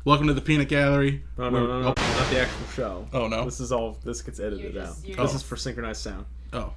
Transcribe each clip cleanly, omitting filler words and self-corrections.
Welcome to the Peanut Gallery. No, not the actual show. Oh, no? This gets edited out. This is for synchronized sound. Oh.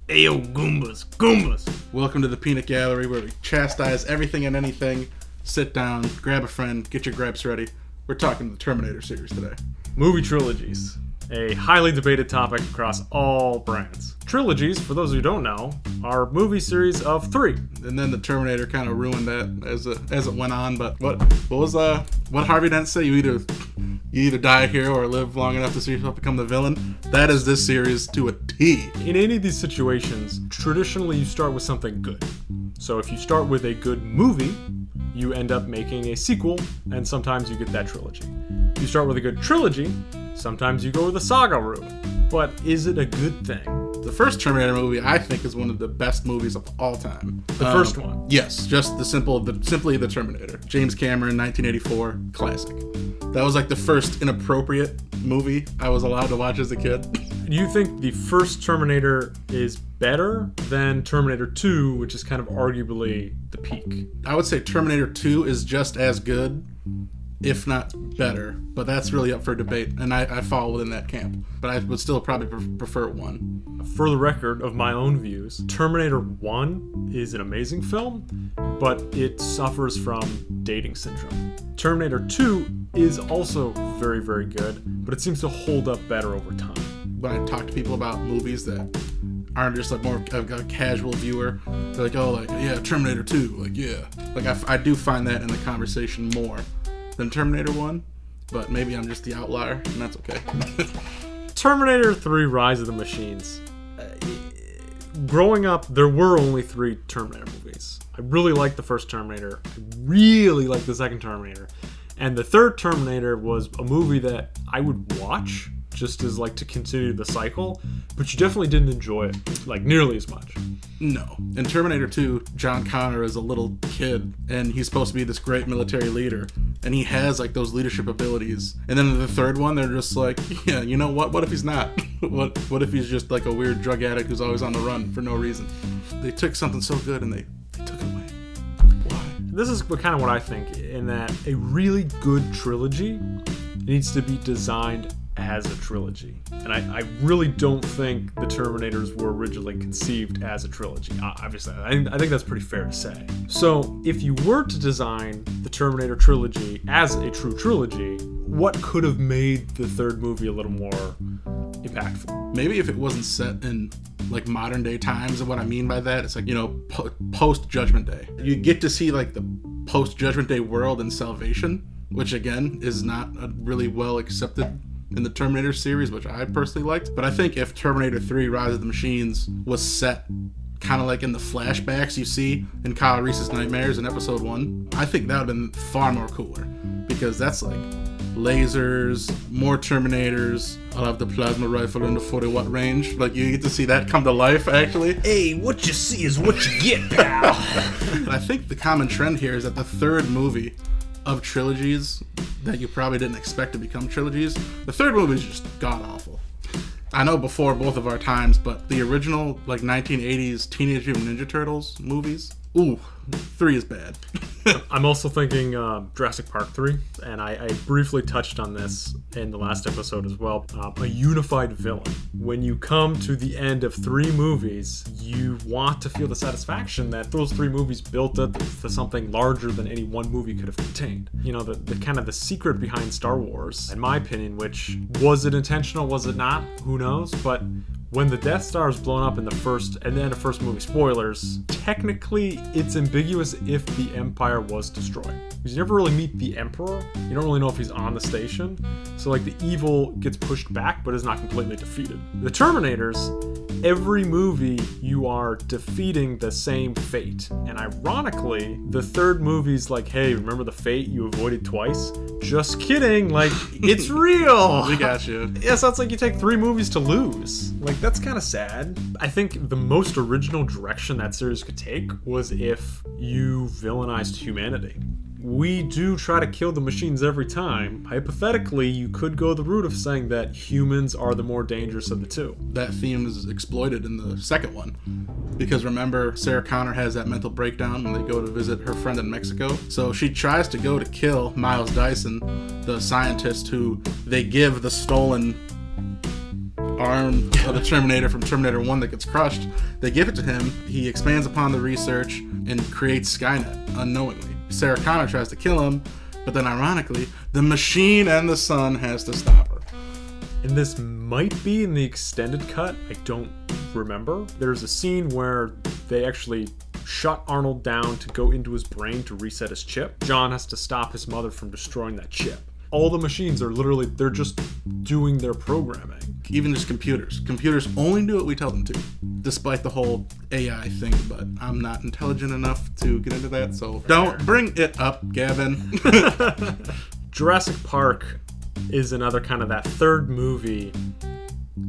Ayo, Goombas. Welcome to the Peanut Gallery, where we chastise everything and anything. Sit down, grab a friend, get your gripes ready. We're talking the Terminator series today. Movie trilogies. A highly debated topic across all brands. Trilogies, for those who don't know, are movie series of 3. And then the Terminator kind of ruined that as it went on. But what Harvey Dent say? You either die here or live long enough to see yourself become the villain. That is this series to a T. In any of these situations, traditionally you start with something good. So if you start with a good movie, you end up making a sequel, and sometimes you get that trilogy. If you start with a good trilogy, sometimes you go with a saga route. But is it a good thing? The first Terminator movie, I think, is one of the best movies of all time. The first one? Yes, just simply the Terminator. James Cameron, 1984, classic. That was like the first inappropriate movie I was allowed to watch as a kid. Do you think the first Terminator is better than Terminator 2, which is kind of arguably the peak? I would say Terminator 2 is just as good, if not better, but that's really up for debate, and I fall within that camp. But I would still probably prefer 1. For the record of my own views, Terminator 1 is an amazing film, but it suffers from dating syndrome. Terminator 2 is also very, very good, but it seems to hold up better over time. When I talk to people about movies that aren't just like more of a casual viewer, they're like, oh, like, yeah, Terminator 2, like, yeah. Like, I do find that in the conversation more than Terminator 1, but maybe I'm just the outlier, and that's okay. Terminator 3 Rise of the Machines. Growing up, there were only 3 Terminator movies. I really liked the first Terminator. I really liked the second Terminator. And the third Terminator was a movie that I would watch just as like to continue the cycle, but you definitely didn't enjoy it like nearly as much. No. In Terminator 2, John Connor is a little kid, and he's supposed to be this great military leader, and he has like those leadership abilities. And then in the third one, they're just like, yeah, you know what? What if he's not? What if he's just like a weird drug addict who's always on the run for no reason? They took something so good and they took it away. Why? This is kind of what I think, in that a really good trilogy needs to be designed as a trilogy. And I really don't think the Terminators were originally conceived as a trilogy. Obviously, I think that's pretty fair to say. So if you were to design the Terminator trilogy as a true trilogy, what could have made the third movie a little more impactful? Maybe if it wasn't set in like modern day times, and what I mean by that, it's like, you know, post Judgment Day. You get to see like the post Judgment Day world in Salvation, which again is not a really well accepted in the Terminator series, which I personally liked. But I think if Terminator 3 Rise of the Machines was set kind of like in the flashbacks you see in Kyle Reese's Nightmares in episode 1, I think that would have been far more cooler, because that's like lasers, more Terminators. I'll have the plasma rifle in the 40-watt range. Like, you get to see that come to life, actually. Hey, what you see is what you get, pal. I think the common trend here is that the third movie of trilogies that you probably didn't expect to become trilogies, the third movie is just god-awful. I know before both of our times, but the original, like, 1980s Teenage Mutant Ninja Turtles movies, 3 is bad. I'm also thinking Jurassic Park 3, and I briefly touched on this in the last episode as well. A unified villain. When you come to the end of 3 movies, you want to feel the satisfaction that those 3 movies built up to something larger than any one movie could have contained. You know, the kind of the secret behind Star Wars, in my opinion, which, was it intentional, was it not? Who knows? But when the Death Star is blown up in the first first movie, spoilers, technically it's ambiguous if the Empire was destroyed. Because you never really meet the Emperor. You don't really know if he's on the station. So like the evil gets pushed back but is not completely defeated. The Terminators, every movie you are defeating the same fate. And ironically, the third movie's like, hey, remember the fate you avoided twice? Just kidding, like, it's real. We got you. Yeah, so it's like you take 3 movies to lose. Like, That's kind of sad. I think the most original direction that series could take was if you villainized humanity. We do try to kill the machines every time. Hypothetically, you could go the route of saying that humans are the more dangerous of the two. That theme is exploited in the second one. Because remember, Sarah Connor has that mental breakdown when they go to visit her friend in Mexico. So she tries to go to kill Miles Dyson, the scientist who they give the stolen arm of the Terminator from Terminator 1 that gets crushed. They give it to him. He expands upon the research and creates Skynet unknowingly. Sarah Connor tries to kill him, but then ironically, the machine and the sun has to stop her. And this might be in the extended cut. I don't remember. There's a scene where they actually shut Arnold down to go into his brain to reset his chip. John has to stop his mother from destroying that chip. All the machines are literally, they're just doing their programming. Even just computers. Computers only do what we tell them to, despite the whole AI thing, but I'm not intelligent enough to get into that, so don't bring it up, Gavin. Jurassic Park is another kind of that third movie.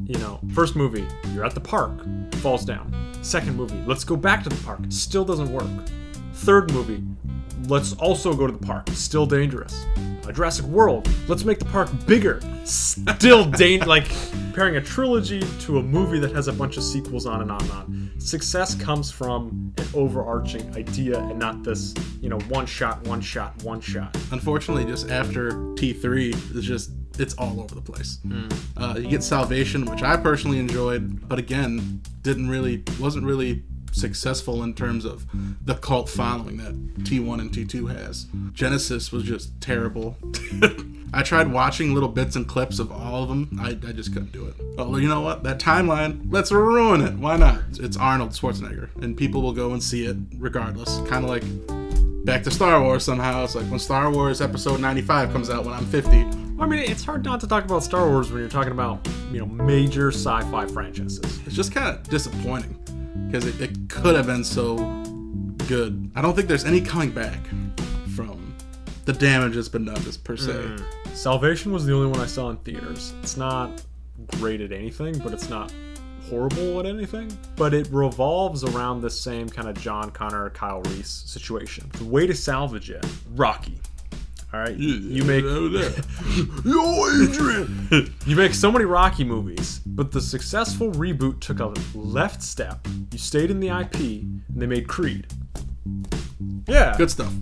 You know, first movie, you're at the park, falls down. Second movie, let's go back to the park, still doesn't work. Third movie, let's also go to the park, still dangerous. Jurassic World, let's make the park bigger, still dangerous. Like comparing a trilogy to a movie that has a bunch of sequels on and on and on. Success comes from an overarching idea and not this, one shot. Unfortunately, just after T3, it's all over the place. You get Salvation, which I personally enjoyed, but again, wasn't really successful in terms of the cult following that T1 and T2 has. Genesis was just terrible. I tried watching little bits and clips of all of them. I just couldn't do it. Oh, you know what? That timeline, let's ruin it. Why not? It's Arnold Schwarzenegger, and people will go and see it regardless. Kind of like back to Star Wars somehow. It's like when Star Wars Episode 95 comes out when I'm 50. I mean, it's hard not to talk about Star Wars when you're talking about, major sci-fi franchises. It's just kind of disappointing because it could have been so good. I don't think there's any coming back from the damage that's been done, per se. Salvation was the only one I saw in theaters. It's not great at anything, but it's not horrible at anything. But it revolves around the same kind of John Connor, Kyle Reese situation. The way to salvage it, Rocky. All right, you make Yo, Adrian. You make so many Rocky movies, but the successful reboot took a left step. You stayed in the IP, and they made Creed. Yeah, good stuff.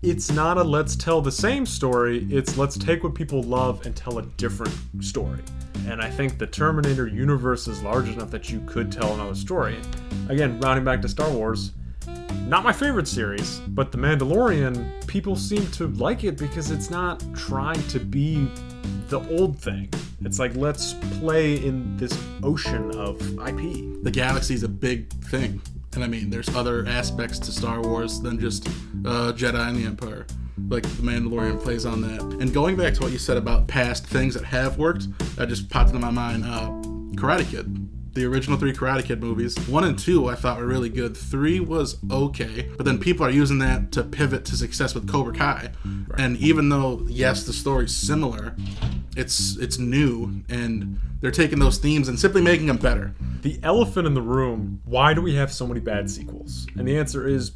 It's not a let's tell the same story. It's let's take what people love and tell a different story. And I think the Terminator universe is large enough that you could tell another story. Again, rounding back to Star Wars. Not my favorite series, but The Mandalorian, people seem to like it because it's not trying to be the old thing. It's like, let's play in this ocean of IP. The galaxy's a big thing. And I mean, there's other aspects to Star Wars than just Jedi and the Empire. Like, The Mandalorian plays on that. And going back to what you said about past things that have worked, that just popped into my mind, Karate Kid. The original 3 Karate Kid movies. 1 and 2 I thought were really good. 3 was okay, but then people are using that to pivot to success with Cobra Kai. Right. And even though, yes, the story's similar, it's new, and they're taking those themes and simply making them better. The elephant in the room, why do we have so many bad sequels? And the answer is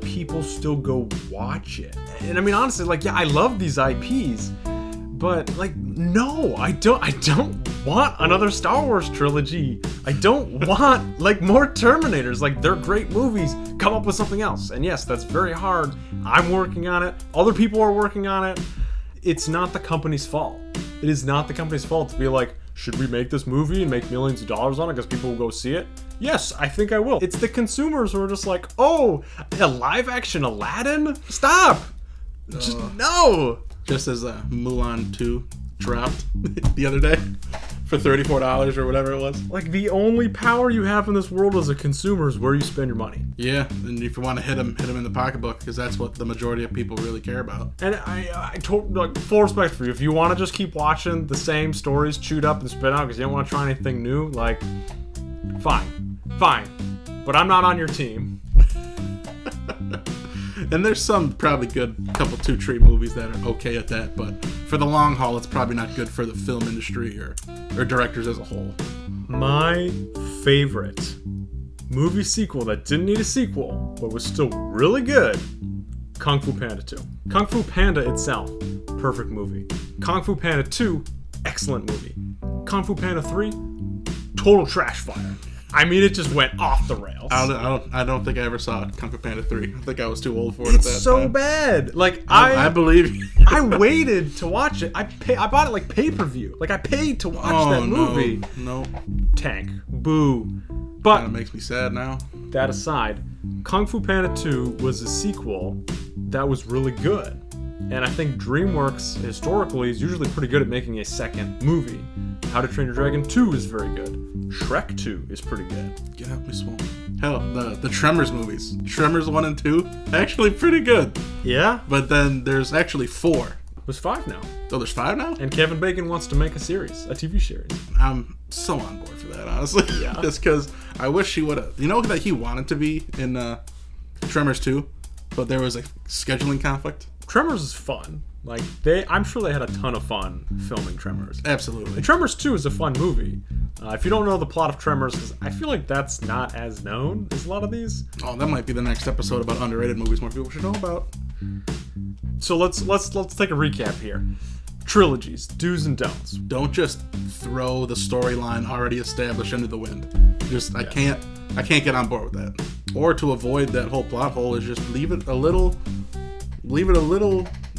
people still go watch it. And I mean, honestly, I love these IPs, but no, I don't want another Star Wars trilogy. I don't want more Terminators. They're great movies. Come up with something else. And yes, that's very hard. I'm working on it. Other people are working on it. It's not the company's fault. It is not the company's fault to be like, should we make this movie and make millions of dollars on it because people will go see it? Yes, I think I will. It's the consumers who are just like, oh, a live action Aladdin? Stop. Just no. Just as Mulan 2 dropped the other day for $34 or whatever it was. The only power you have in this world as a consumer is where you spend your money. Yeah, and if you want to hit them in the pocketbook, because that's what the majority of people really care about. And I full respect for you. If you want to just keep watching the same stories chewed up and spit out because you don't want to try anything new, fine. But I'm not on your team. And there's some probably good couple 2 Tree movies that are okay at that, but for the long haul, it's probably not good for the film industry or directors as a whole. My favorite movie sequel that didn't need a sequel, but was still really good, Kung Fu Panda 2. Kung Fu Panda itself, perfect movie. Kung Fu Panda 2, excellent movie. Kung Fu Panda 3, total trash fire. I mean, it just went off the rails. I don't think I ever saw Kung Fu Panda 3. I think I was too old for it at that It's so time. bad. Like I believe you. I waited to watch it. I bought it like pay-per-view. Like I paid to watch that movie. No. Tank. Boo. Kind But of makes me sad now. that aside, Kung Fu Panda 2 was a sequel that was really good. And I think DreamWorks, historically, is usually pretty good at making a second movie. How to Train Your Dragon 2 is very good. Shrek 2 is pretty good. Get out me swole. Hell, the Tremors movies. Tremors 1 and 2, actually pretty good. Yeah? But then there's actually 4. There's 5 now. Oh, there's 5 now? And Kevin Bacon wants to make a series, a TV series. I'm so on board for that, honestly. Yeah. Just because I wish he would have. You know that he wanted to be in Tremors 2, but there was a scheduling conflict? Tremors is fun. Like, I'm sure they had a ton of fun filming Tremors. Absolutely. And Tremors 2 is a fun movie. If you don't know the plot of Tremors, because I feel like that's not as known as a lot of these. Oh, that might be the next episode about underrated movies more people should know about. So let's take a recap here. Trilogies, do's and don'ts. Don't just throw the storyline already established into the wind. I can't get on board with that. Or to avoid that whole plot hole is just leave it a little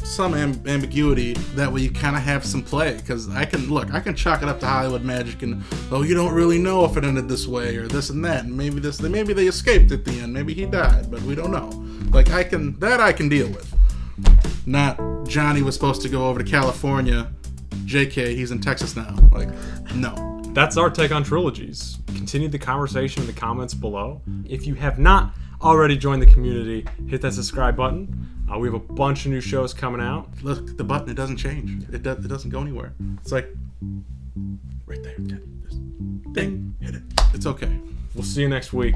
some ambiguity, that way you kind of have some play, because I can chalk it up to Hollywood magic and, oh, you don't really know if it ended this way or this and that, and maybe they escaped at the end, maybe he died, but we don't know. Like, I can deal with. Not Johnny was supposed to go over to California, JK, he's in Texas now. Like, no. That's our take on Trilogies. Continue the conversation in the comments below. If you have not already joined the community, hit that subscribe button. We have a bunch of new shows coming out. Look, the button, it doesn't change. It doesn't go anywhere. It's like right there. Just ding, hit it. It's okay. We'll see you next week.